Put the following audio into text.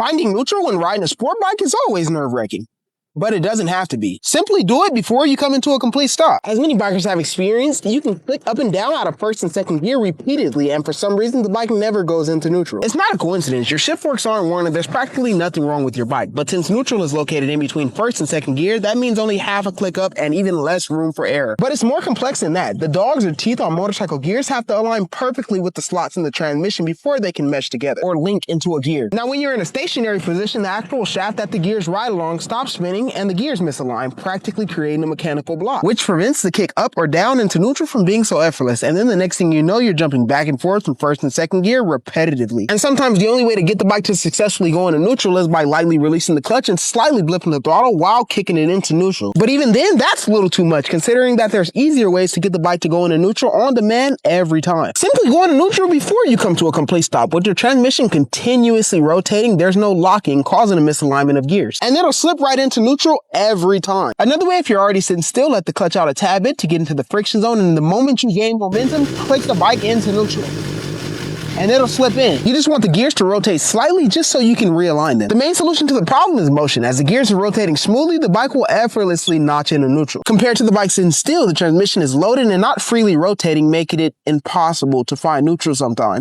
Finding neutral when riding a sport bike is always nerve-wracking. But it doesn't have to be. Simply do it before you come into a complete stop. As many bikers have experienced, you can click up and down out of first and second gear repeatedly, and for some reason, the bike never goes into neutral. It's not a coincidence. Your shift forks aren't worn and there's practically nothing wrong with your bike. But since neutral is located in between first and second gear, that means only half a click up and even less room for error. But it's more complex than that. The dogs or teeth on motorcycle gears have to align perfectly with the slots in the transmission before they can mesh together or link into a gear. Now, when you're in a stationary position, the actual shaft that the gears ride along stops spinning and the gears misalign, practically creating a mechanical block, which prevents the kick up or down into neutral from being so effortless. And then the next thing you know, you're jumping back and forth from first and second gear repetitively. And sometimes the only way to get the bike to successfully go into neutral is by lightly releasing the clutch and slightly blipping the throttle while kicking it into neutral. But even then, that's a little too much, considering that there's easier ways to get the bike to go into neutral on demand every time. Simply go into neutral before you come to a complete stop. With your transmission continuously rotating, there's no locking, causing a misalignment of gears. And it'll slip right into neutral every time. Another way, if you're already sitting still, let the clutch out a tad bit to get into the friction zone, and the moment you gain momentum, click the bike into neutral. And it'll slip in. You just want the gears to rotate slightly just so you can realign them. The main solution to the problem is motion. As the gears are rotating smoothly, the bike will effortlessly notch into neutral. Compared to the bike sitting still, the transmission is loaded and not freely rotating, making it impossible to find neutral sometimes.